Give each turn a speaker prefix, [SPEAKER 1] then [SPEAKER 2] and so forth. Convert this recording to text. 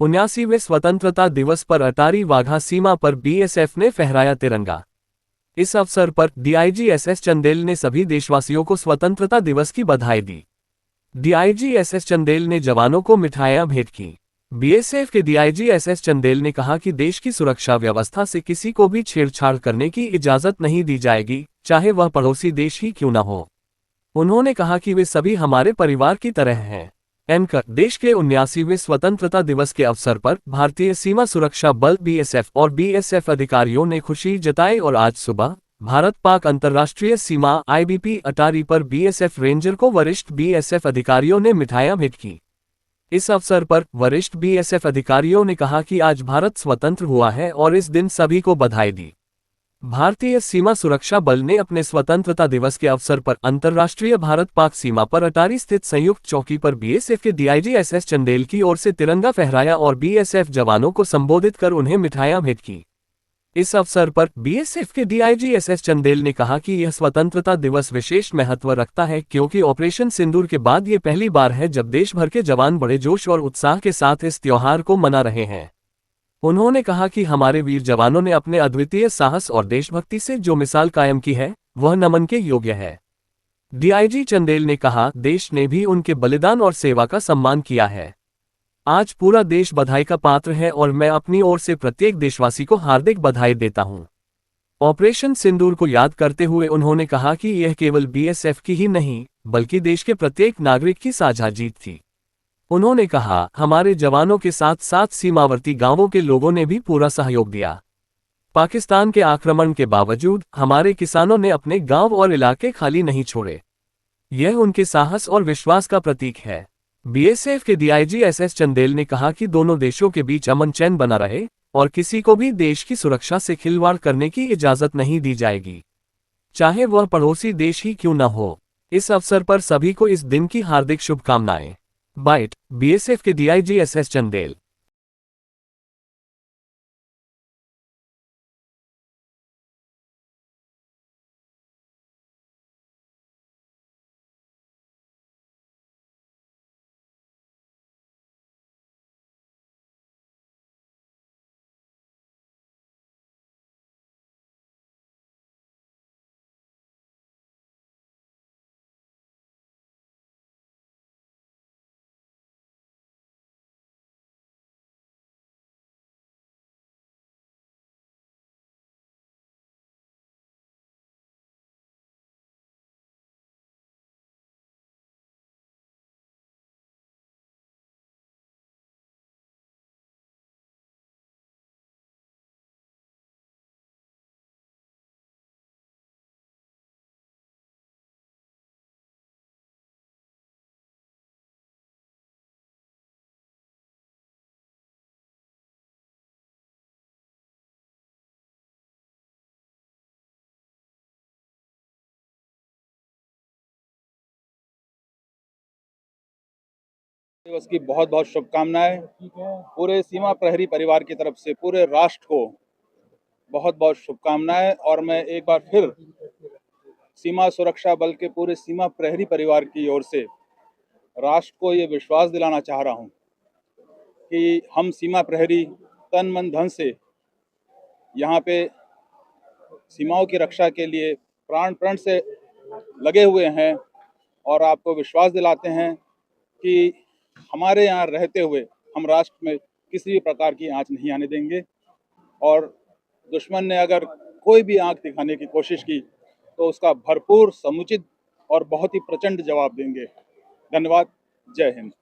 [SPEAKER 1] 79वें स्वतंत्रता दिवस पर अटारी वाघा सीमा पर बीएसएफ ने फहराया तिरंगा। इस अवसर पर डीआईजी एसएस चंदेल ने सभी देशवासियों को स्वतंत्रता दिवस की बधाई दी। डीआईजी एसएस चंदेल ने जवानों को मिठाइयां भेंट की। बीएसएफ के डीआईजी एसएस चंदेल ने कहा कि देश की सुरक्षा व्यवस्था से किसी को भी छेड़छाड़ करने की इजाजत नहीं दी जाएगी, चाहे वह पड़ोसी देश ही क्यों न हो। उन्होंने कहा कि वे सभी हमारे परिवार की तरह हैं। एंकर देश के 79वें स्वतंत्रता दिवस के अवसर पर भारतीय सीमा सुरक्षा बल बीएसएफ और बीएसएफ अधिकारियों ने खुशी जताई और आज सुबह भारत पाक अंतर्राष्ट्रीय सीमा आईबीपी अटारी पर बीएसएफ रेंजर को वरिष्ठ बीएसएफ अधिकारियों ने मिठाइयां भेंट की। इस अवसर पर वरिष्ठ बीएसएफ अधिकारियों ने कहा कि आज भारत स्वतंत्र हुआ है और इस दिन सभी को बधाई दी। भारतीय सीमा सुरक्षा बल ने अपने स्वतंत्रता दिवस के अवसर पर अंतर्राष्ट्रीय भारत पाक सीमा पर अटारी स्थित संयुक्त चौकी पर बीएसएफ के डीआईजी एसएस चंदेल की ओर से तिरंगा फहराया और बीएसएफ जवानों को संबोधित कर उन्हें मिठाइयां भेंट की। इस अवसर पर बीएसएफ के डीआईजी एसएस चंदेल ने कहा कि यह स्वतंत्रता दिवस विशेष महत्व रखता है क्योंकि ऑपरेशन सिंदूर के बाद ये पहली बार है जब देश भर के जवान बड़े जोश और उत्साह के साथ इस त्योहार को मना रहे हैं। उन्होंने कहा कि हमारे वीर जवानों ने अपने अद्वितीय साहस और देशभक्ति से जो मिसाल कायम की है वह नमन के योग्य है। डीआईजी चंदेल ने कहा, देश ने भी उनके बलिदान और सेवा का सम्मान किया है। आज पूरा देश बधाई का पात्र है और मैं अपनी ओर से प्रत्येक देशवासी को हार्दिक बधाई देता हूं। ऑपरेशन सिंदूर को याद करते हुए उन्होंने कहा कि यह केवल बीएसएफ की ही नहीं बल्कि देश के प्रत्येक नागरिक की साझा जीत थी। उन्होंने कहा, हमारे जवानों के साथ साथ सीमावर्ती गांवों के लोगों ने भी पूरा सहयोग दिया। पाकिस्तान के आक्रमण के बावजूद हमारे किसानों ने अपने गांव और इलाके खाली नहीं छोड़े। यह उनके साहस और विश्वास का प्रतीक है। बीएसएफ के डीआईजी एसएस चंदेल ने कहा कि दोनों देशों के बीच अमन चैन बना रहे और किसी को भी देश की सुरक्षा से खिलवाड़ करने की इजाजत नहीं दी जाएगी, चाहे वह पड़ोसी देश ही क्यों न हो। इस अवसर पर सभी को इस दिन की हार्दिक शुभकामनाएं। बाइट बीएसएफ के डीआईजी एसएस चंदेल।
[SPEAKER 2] दिवस की बहुत बहुत शुभकामनाएं। पूरे सीमा प्रहरी परिवार की तरफ से पूरे राष्ट्र को बहुत बहुत शुभकामनाएं। और मैं एक बार फिर सीमा सुरक्षा बल के पूरे सीमा प्रहरी परिवार की ओर से राष्ट्र को ये विश्वास दिलाना चाह रहा हूं कि हम सीमा प्रहरी तन मन धन से यहाँ पे सीमाओं की रक्षा के लिए प्राण प्रण से लगे हुए हैं और आपको विश्वास दिलाते हैं कि हमारे यहाँ रहते हुए हम राष्ट्र में किसी भी प्रकार की आंच नहीं आने देंगे और दुश्मन ने अगर कोई भी आंख दिखाने की कोशिश की तो उसका भरपूर, समुचित और बहुत ही प्रचंड जवाब देंगे। धन्यवाद। जय हिंद।